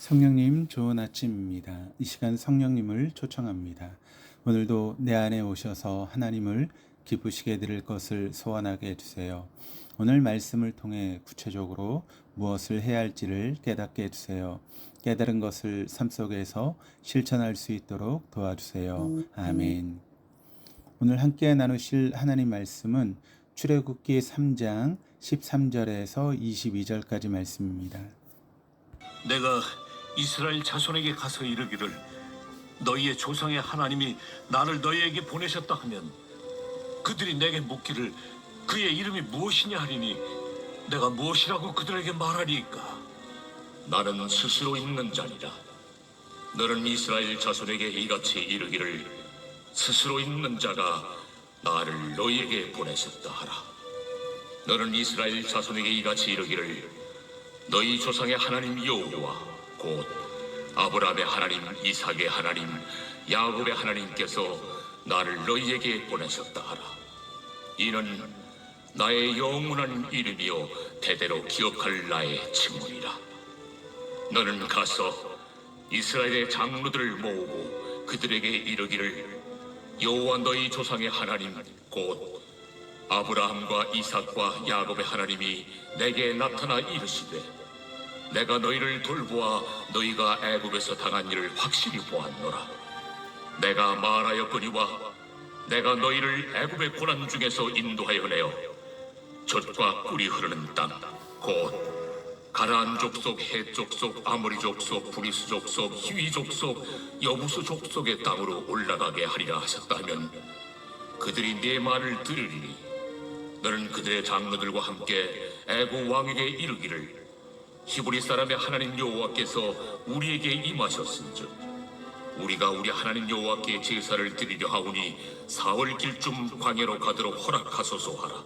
성령님 좋은 아침입니다. 이 시간 성령님을 초청합니다. 오늘도 내 안에 오셔서 하나님을 기쁘시게 드릴 것을 소원하게 해주세요. 오늘 말씀을 통해 구체적으로 무엇을 해야 할지를 깨닫게 해주세요. 깨달은 것을 삶 속에서 실천할 수 있도록 도와주세요. 아멘. 오늘 함께 나누실 하나님 말씀은 출애굽기 3장 13절에서 22절까지 말씀입니다. 내가 이스라엘 자손에게 가서 이르기를 너희의 조상의 하나님이 나를 너희에게 보내셨다 하면 그들이 내게 묻기를 그의 이름이 무엇이냐 하리니 내가 무엇이라고 그들에게 말하리이까. 나는 스스로 있는 자니라. 너는 이스라엘 자손에게 이같이 이르기를 스스로 있는 자가 나를 너희에게 보내셨다 하라. 너는 이스라엘 자손에게 이같이 이르기를 너희 조상의 하나님 여호와 곧 아브라함의 하나님, 이삭의 하나님, 야곱의 하나님께서 나를 너희에게 보내셨다 하라. 이는 나의 영원한 이름이요 대대로 기억할 나의 칭문이라. 너는 가서 이스라엘의 장로들을 모으고 그들에게 이르기를 여호와 너희 조상의 하나님 곧 아브라함과 이삭과 야곱의 하나님이 내게 나타나 이르시되 내가 너희를 돌보아 너희가 애굽에서 당한 일을 확실히 보았노라. 내가 말하였거니와 내가 너희를 애굽의 고난 중에서 인도하여 내어 젖과 꿀이 흐르는 땅 곧 가나안 족속, 헷 족속, 아모리 족속, 브리스 족속, 히위 족속, 여부수 족속의 땅으로 올라가게 하리라 하셨다 하면 그들이 네 말을 들으리니 너는 그들의 장로들과 함께 애굽 왕에게 이르기를 히브리 사람의 하나님 여호와께서 우리에게 임하셨은즉 우리가 우리 하나님 여호와께 제사를 드리려 하오니 사흘 길쯤 광야로 가도록 허락하소서 하라.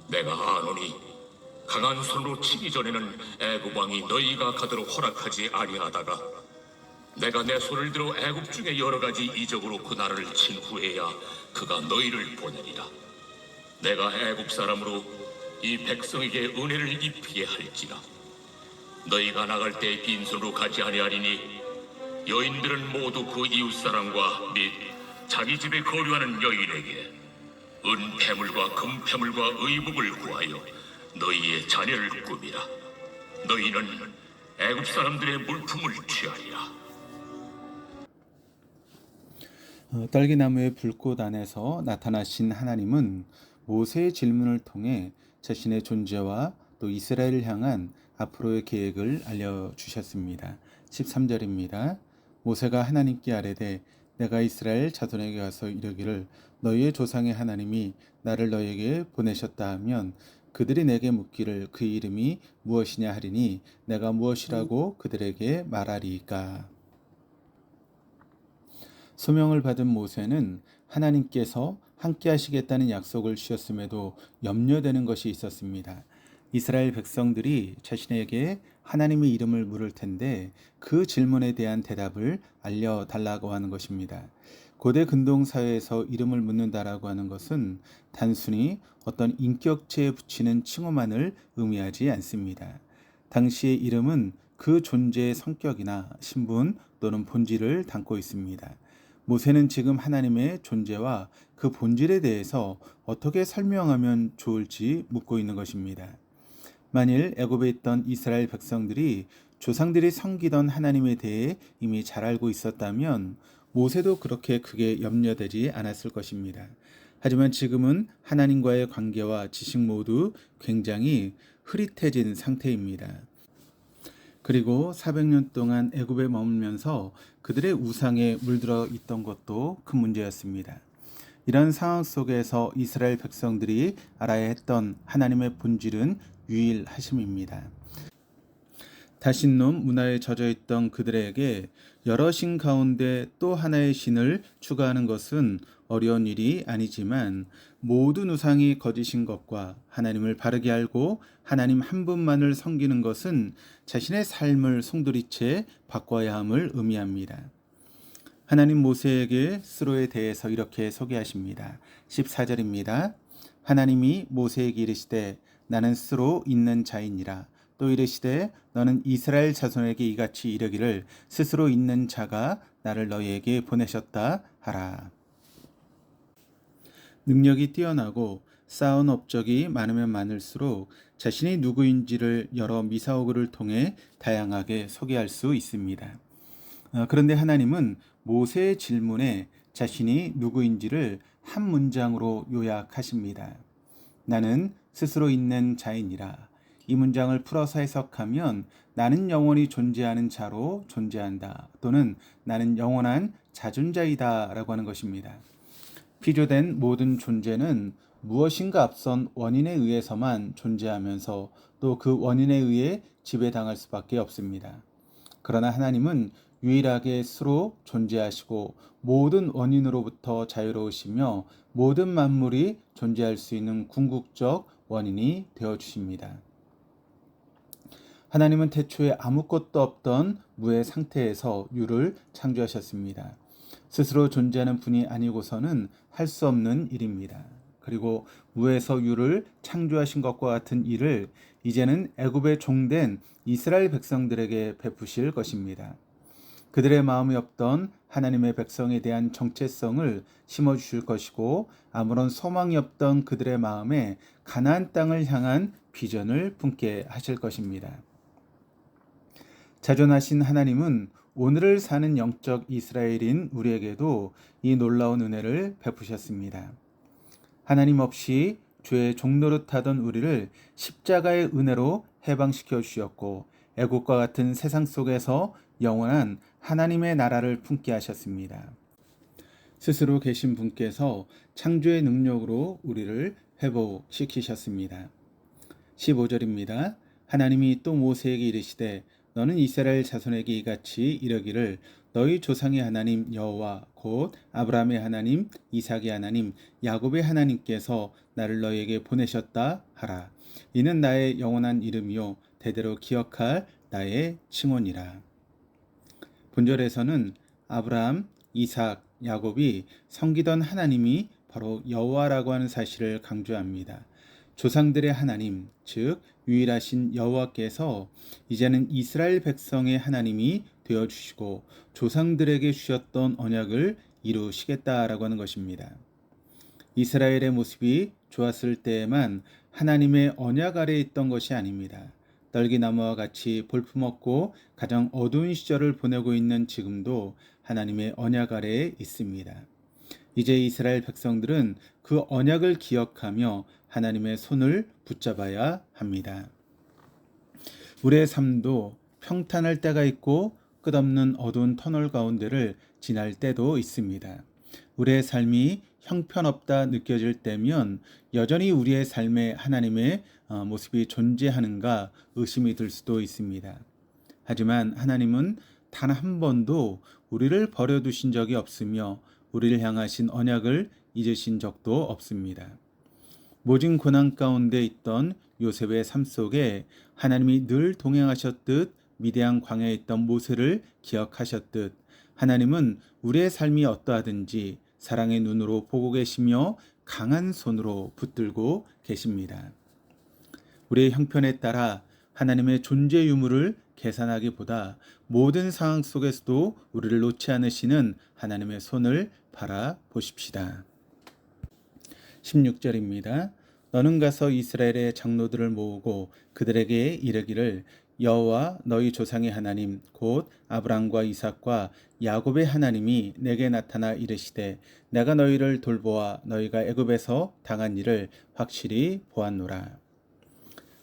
내가 아노니 강한 손으로 치기 전에는 애굽 왕이 너희가 가도록 허락하지 아니하다가 내가 내 손을 들어 애굽 중에 여러 가지 이적으로 그 나라를 친 후에야 그가 너희를 보내리라. 내가 애굽 사람으로 이 백성에게 은혜를 입히게 할지라. 너희가 나갈 때 빈손으로 가지 아니하리니 여인들은 모두 그 이웃 사람과 및 자기 집에 거류하는 여인에게 은 패물과 금 패물과 의복을 구하여 너희의 자녀를 꾸미라. 너희는 애굽 사람들의 물품을 취하리라. 떨기나무의 불꽃 안에서 나타나신 하나님은 모세의 질문을 통해 자신의 존재와 또 이스라엘을 향한 앞으로의 계획을 알려주셨습니다. 13절입니다. 모세가 하나님께 아뢰되 내가 이스라엘 자손에게 가서 이르기를 너희의 조상의 하나님이 나를 너희에게 보내셨다 하면 그들이 내게 묻기를 그 이름이 무엇이냐 하리니 내가 무엇이라고 그들에게 말하리이까. 소명을 받은 모세는 하나님께서 함께 하시겠다는 약속을 주셨음에도 염려되는 것이 있었습니다. 이스라엘 백성들이 자신에게 하나님의 이름을 물을 텐데 그 질문에 대한 대답을 알려달라고 하는 것입니다. 고대 근동 사회에서 이름을 묻는다라고 하는 것은 단순히 어떤 인격체에 붙이는 칭호만을 의미하지 않습니다. 당시의 이름은 그 존재의 성격이나 신분 또는 본질을 담고 있습니다. 모세는 지금 하나님의 존재와 그 본질에 대해서 어떻게 설명하면 좋을지 묻고 있는 것입니다. 만일 애굽에 있던 이스라엘 백성들이 조상들이 섬기던 하나님에 대해 이미 잘 알고 있었다면 모세도 그렇게 크게 염려되지 않았을 것입니다. 하지만 지금은 하나님과의 관계와 지식 모두 굉장히 흐릿해진 상태입니다. 그리고 400년 동안 애굽에 머물면서 그들의 우상에 물들어 있던 것도 큰 문제였습니다. 이런 상황 속에서 이스라엘 백성들이 알아야 했던 하나님의 본질은 유일하심입니다. 다신놈 문화에 젖어있던 그들에게 여러 신 가운데 또 하나의 신을 추가하는 것은 어려운 일이 아니지만 모든 우상이 거짓인 것과 하나님을 바르게 알고 하나님 한 분만을 섬기는 것은 자신의 삶을 송두리째 바꿔야 함을 의미합니다. 하나님 모세에게 스스로에 대해서 이렇게 소개하십니다. 14절입니다. 하나님이 모세에게 이르시되 나는 스스로 있는 자이니라. 또 이르시되 너는 이스라엘 자손에게 이같이 이르기를 스스로 있는 자가 나를 너희에게 보내셨다 하라. 능력이 뛰어나고 쌓은 업적이 많으면 많을수록 자신이 누구인지를 여러 미사오그를 통해 다양하게 소개할 수 있습니다. 그런데 하나님은 모세의 질문에 자신이 누구인지를 한 문장으로 요약하십니다. 나는 스스로 있는 자이니라. 이 문장을 풀어서 해석하면 나는 영원히 존재하는 자로 존재한다. 또는 나는 영원한 자존자이다 라고 하는 것입니다. 피조된 모든 존재는 무엇인가 앞선 원인에 의해서만 존재하면서 또 그 원인에 의해 지배당할 수밖에 없습니다. 그러나 하나님은 유일하게 스스로 존재하시고 모든 원인으로부터 자유로우시며 모든 만물이 존재할 수 있는 궁극적 원인이 되어주십니다. 하나님은 태초에 아무것도 없던 무의 상태에서 유를 창조하셨습니다. 스스로 존재하는 분이 아니고서는 할 수 없는 일입니다. 그리고 무에서 유를 창조하신 것과 같은 일을 이제는 애굽의 종된 이스라엘 백성들에게 베푸실 것입니다. 그들의 마음이 없던 하나님의 백성에 대한 정체성을 심어주실 것이고 아무런 소망이 없던 그들의 마음에 가나안 땅을 향한 비전을 품게 하실 것입니다. 자존하신 하나님은 오늘을 사는 영적 이스라엘인 우리에게도 이 놀라운 은혜를 베푸셨습니다. 하나님 없이 죄의 종노릇하던 우리를 십자가의 은혜로 해방시켜 주셨고 애국과 같은 세상 속에서 영원한 하나님의 나라를 품게 하셨습니다. 스스로 계신 분께서 창조의 능력으로 우리를 회복시키셨습니다. 15절입니다. 하나님이 또 모세에게 이르시되 너는 이스라엘 자손에게 이같이 이르기를 너희 조상의 하나님 여호와 곧 아브라함의 하나님 이삭의 하나님 야곱의 하나님께서 나를 너희에게 보내셨다 하라. 이는 나의 영원한 이름이요 대대로 기억할 나의 칭언이라. 본절에서는 아브라함, 이삭, 야곱이 섬기던 하나님이 바로 여호와라고 하는 사실을 강조합니다. 조상들의 하나님, 즉 유일하신 여호와께서 이제는 이스라엘 백성의 하나님이 되어주시고 조상들에게 주셨던 언약을 이루시겠다라고 하는 것입니다. 이스라엘의 모습이 좋았을 때에만 하나님의 언약 아래에 있던 것이 아닙니다. 떨기나무와 같이 볼품없고 가장 어두운 시절을 보내고 있는 지금도 하나님의 언약 아래에 있습니다. 이제 이스라엘 백성들은 그 언약을 기억하며 하나님의 손을 붙잡아야 합니다. 우리의 삶도 평탄할 때가 있고 끝없는 어두운 터널 가운데를 지날 때도 있습니다. 우리의 삶이 형편없다 느껴질 때면 여전히 우리의 삶에 하나님의 모습이 존재하는가 의심이 들 수도 있습니다. 하지만 하나님은 단 한 번도 우리를 버려두신 적이 없으며 우리를 향하신 언약을 잊으신 적도 없습니다. 모진 고난 가운데 있던 요셉의 삶 속에 하나님이 늘 동행하셨듯 미대한 광야에 있던 모세를 기억하셨듯 하나님은 우리의 삶이 어떠하든지 사랑의 눈으로 보고 계시며 강한 손으로 붙들고 계십니다. 우리의 형편에 따라 하나님의 존재 유무를 계산하기보다 모든 상황 속에서도 우리를 놓지 않으시는 하나님의 손을 바라보십시다. 16절입니다. 너는 가서 이스라엘의 장로들을 모으고 그들에게 이르기를 여호와 너희 조상의 하나님 곧 아브라함과 이삭과 야곱의 하나님이 내게 나타나 이르시되 내가 너희를 돌보아 너희가 애굽에서 당한 일을 확실히 보았노라.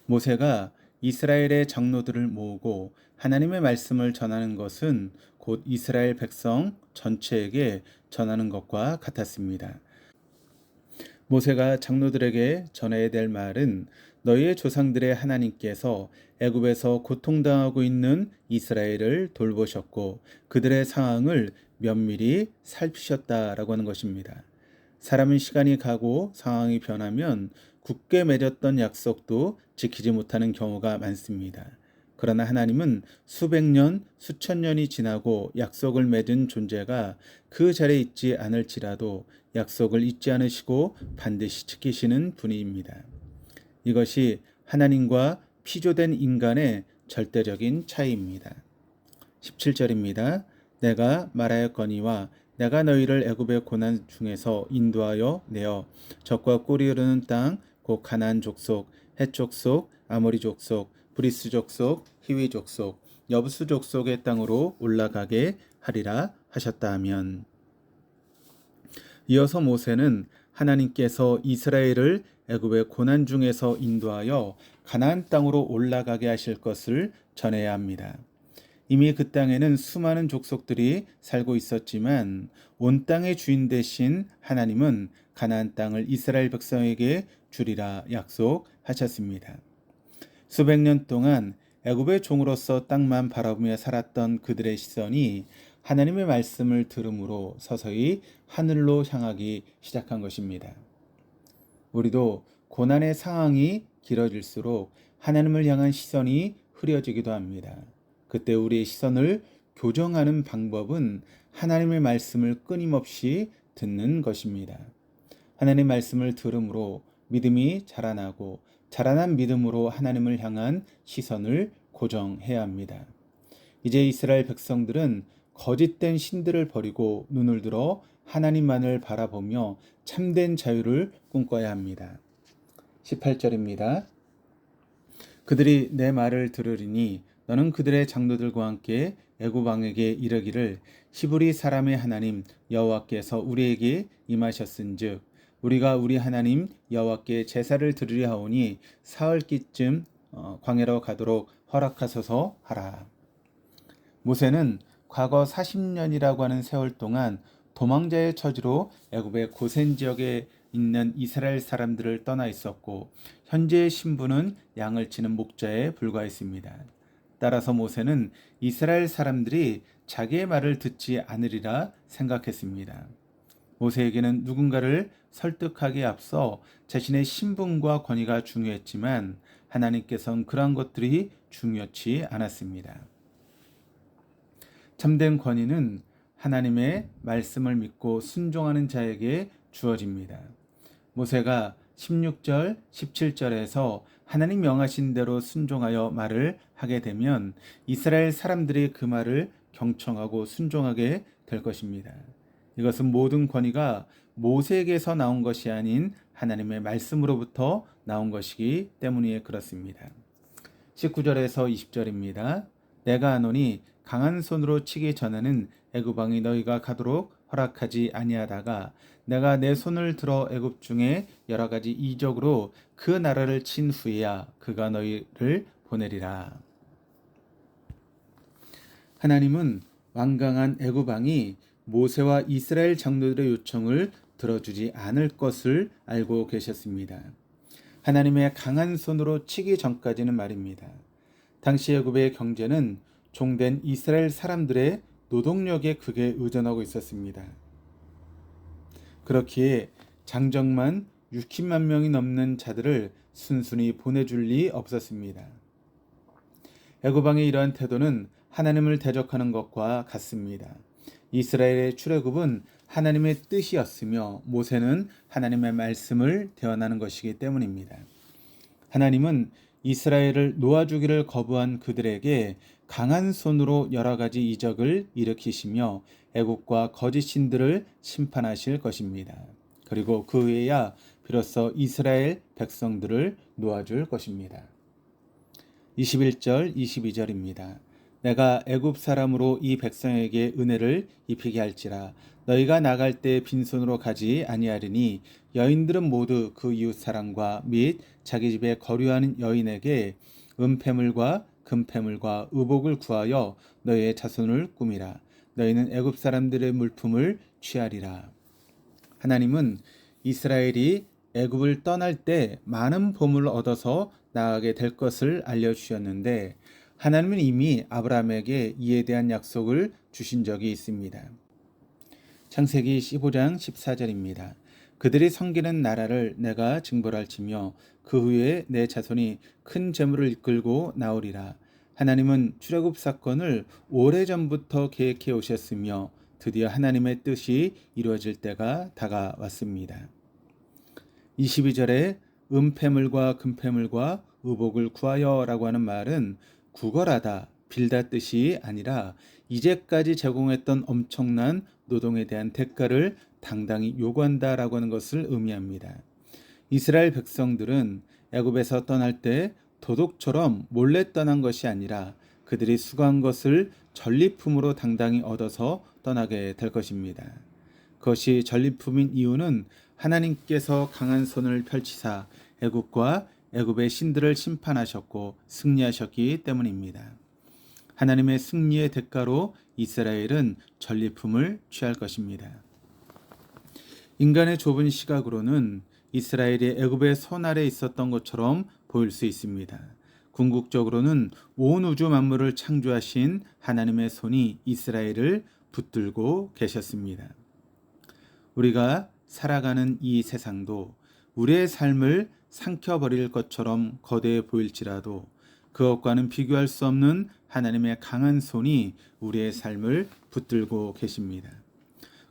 모세가 이스라엘의 장로들을 모으고 하나님의 말씀을 전하는 것은 곧 이스라엘 백성 전체에게 전하는 것과 같았습니다. 모세가 장로들에게 전해야 될 말은 너희의 조상들의 하나님께서 애굽에서 고통당하고 있는 이스라엘을 돌보셨고 그들의 상황을 면밀히 살피셨다라고 하는 것입니다. 사람은 시간이 가고 상황이 변하면 굳게 맺었던 약속도 지키지 못하는 경우가 많습니다. 그러나 하나님은 수백 년, 수천 년이 지나고 약속을 맺은 존재가 그 자리에 있지 않을지라도 약속을 잊지 않으시고 반드시 지키시는 분입니다. 이것이 하나님과 피조된 인간의 절대적인 차이입니다. 17절입니다. 내가 말하였거니와 내가 너희를 애굽의 고난 중에서 인도하여 내어 적과 꿀이 흐르는 땅 곧 가나안 족속, 헷 족속, 아모리 족속, 브리스 족속, 히위 족속, 여부수 족속의 땅으로 올라가게 하리라 하셨다 하면, 이어서 모세는 하나님께서 이스라엘을 애굽의 고난 중에서 인도하여 가나안 땅으로 올라가게 하실 것을 전해야 합니다. 이미 그 땅에는 수많은 족속들이 살고 있었지만 온 땅의 주인 되신 하나님은 가나안 땅을 이스라엘 백성에게 주리라 약속하셨습니다. 수백 년 동안 애굽의 종으로서 땅만 바라보며 살았던 그들의 시선이 하나님의 말씀을 들음으로 서서히 하늘로 향하기 시작한 것입니다. 우리도 고난의 상황이 길어질수록 하나님을 향한 시선이 흐려지기도 합니다. 그때 우리의 시선을 교정하는 방법은 하나님의 말씀을 끊임없이 듣는 것입니다. 하나님의 말씀을 들음으로 믿음이 자라나고 자라난 믿음으로 하나님을 향한 시선을 고정해야 합니다. 이제 이스라엘 백성들은 거짓된 신들을 버리고 눈을 들어 하나님만을 바라보며 참된 자유를 꿈꿔야 합니다. 18절입니다. 그들이 내 말을 들으리니 너는 그들의 장로들과 함께 애굽 왕에게 이르기를 히브리 사람의 하나님 여호와께서 우리에게 임하셨은즉 우리가 우리 하나님 여호와께 제사를 드리려 하오니 사흘기쯤 광야로 가도록 허락하소서 하라. 모세는 과거 40년이라고 하는 세월 동안 도망자의 처지로 애굽의 고센 지역에 있는 이스라엘 사람들을 떠나 있었고 현재의 신분은 양을 치는 목자에 불과했습니다. 따라서 모세는 이스라엘 사람들이 자기의 말을 듣지 않으리라 생각했습니다. 모세에게는 누군가를 설득하기에 앞서 자신의 신분과 권위가 중요했지만 하나님께서는 그러한 것들이 중요치 않았습니다. 참된 권위는 하나님의 말씀을 믿고 순종하는 자에게 주어집니다. 모세가 16절, 17절에서 하나님 명하신 대로 순종하여 말을 하게 되면 이스라엘 사람들이 그 말을 경청하고 순종하게 될 것입니다. 이것은 모든 권위가 모세에게서 나온 것이 아닌 하나님의 말씀으로부터 나온 것이기 때문에 그렇습니다. 19절에서 20절입니다. 내가 하노니 강한 손으로 치기 전에는 애굽 왕이 너희가 가도록 허락하지 아니하다가 내가 내 손을 들어 애굽 중에 여러 가지 이적으로 그 나라를 친 후에야 그가 너희를 보내리라. 하나님은 완강한 애굽 왕이 모세와 이스라엘 장로들의 요청을 들어주지 않을 것을 알고 계셨습니다. 하나님의 강한 손으로 치기 전까지는 말입니다. 당시 애굽의 경제는 종된 이스라엘 사람들의 노동력에 크게 의존하고 있었습니다. 그렇기에 장정만 60만 명이 넘는 자들을 순순히 보내줄 리 없었습니다. 애굽 왕의 이러한 태도는 하나님을 대적하는 것과 같습니다. 이스라엘의 출애굽은 하나님의 뜻이었으며 모세는 하나님의 말씀을 대언하는 것이기 때문입니다. 하나님은 이스라엘을 놓아주기를 거부한 그들에게 강한 손으로 여러 가지 이적을 일으키시며 애국과 거짓 신들을 심판하실 것입니다. 그리고 그 후에야 비로소 이스라엘 백성들을 놓아줄 것입니다. 21절, 22절입니다. 내가 애굽 사람으로 이 백성에게 은혜를 입히게 할지라 너희가 나갈 때 빈손으로 가지 아니하리니 여인들은 모두 그 이웃 사람과 및 자기 집에 거류하는 여인에게 은폐물과 금폐물과 의복을 구하여 너희의 자손을 꾸미라. 너희는 애굽 사람들의 물품을 취하리라. 하나님은 이스라엘이 애굽을 떠날 때 많은 보물을 얻어서 나가게 될 것을 알려주셨는데 하나님은 이미 아브라함에게 이에 대한 약속을 주신 적이 있습니다. 창세기 15장 14절입니다. 그들이 섬기는 나라를 내가 징벌할지며 그 후에 내 자손이 큰 재물을 이끌고 나오리라. 하나님은 출애굽 사건을 오래전부터 계획해 오셨으며 드디어 하나님의 뜻이 이루어질 때가 다가왔습니다. 22절에 은폐물과 금폐물과 의복을 구하여라고 하는 말은 구걸하다, 빌다 뜻이 아니라 이제까지 제공했던 엄청난 노동에 대한 대가를 당당히 요구한다라고 하는 것을 의미합니다. 이스라엘 백성들은 애굽에서 떠날 때 도둑처럼 몰래 떠난 것이 아니라 그들이 수고한 것을 전리품으로 당당히 얻어서 떠나게 될 것입니다. 그것이 전리품인 이유는 하나님께서 강한 손을 펼치사 애굽과 애굽의 신들을 심판하셨고 승리하셨기 때문입니다. 하나님의 승리의 대가로 이스라엘은 전리품을 취할 것입니다. 인간의 좁은 시각으로는 이스라엘이 애굽의 손 아래 있었던 것처럼 보일 수 있습니다. 궁극적으로는 온 우주 만물을 창조하신 하나님의 손이 이스라엘을 붙들고 계셨습니다. 우리가 살아가는 이 세상도 우리의 삶을 삼켜버릴 것처럼 거대해 보일지라도 그것과는 비교할 수 없는 하나님의 강한 손이 우리의 삶을 붙들고 계십니다.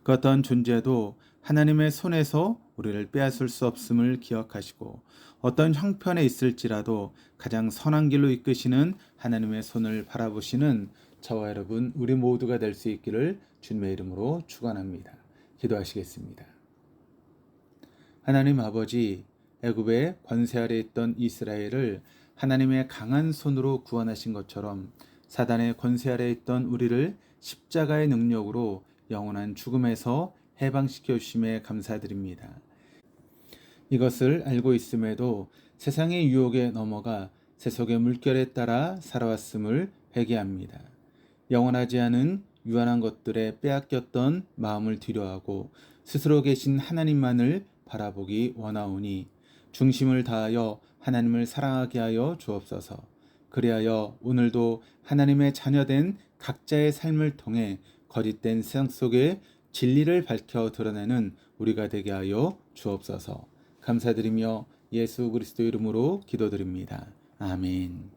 그 어떤 존재도 하나님의 손에서 우리를 빼앗을 수 없음을 기억하시고 어떤 형편에 있을지라도 가장 선한 길로 이끄시는 하나님의 손을 바라보시는 저와 여러분 우리 모두가 될 수 있기를 주님의 이름으로 축원합니다. 기도하시겠습니다. 하나님 아버지, 애굽의 권세 아래 있던 이스라엘을 하나님의 강한 손으로 구원하신 것처럼 사단의 권세 아래 있던 우리를 십자가의 능력으로 영원한 죽음에서 해방시켜 주심에 감사드립니다. 이것을 알고 있음에도 세상의 유혹에 넘어가 세속의 물결에 따라 살아왔음을 회개합니다. 영원하지 않은 유한한 것들에 빼앗겼던 마음을 뒤로하고 스스로 계신 하나님만을 바라보기 원하오니 중심을 다하여 하나님을 사랑하게 하여 주옵소서. 그리하여 오늘도 하나님의 자녀된 각자의 삶을 통해 거짓된 세상 속에 진리를 밝혀 드러내는 우리가 되게 하여 주옵소서. 감사드리며 예수 그리스도 이름으로 기도드립니다. 아멘.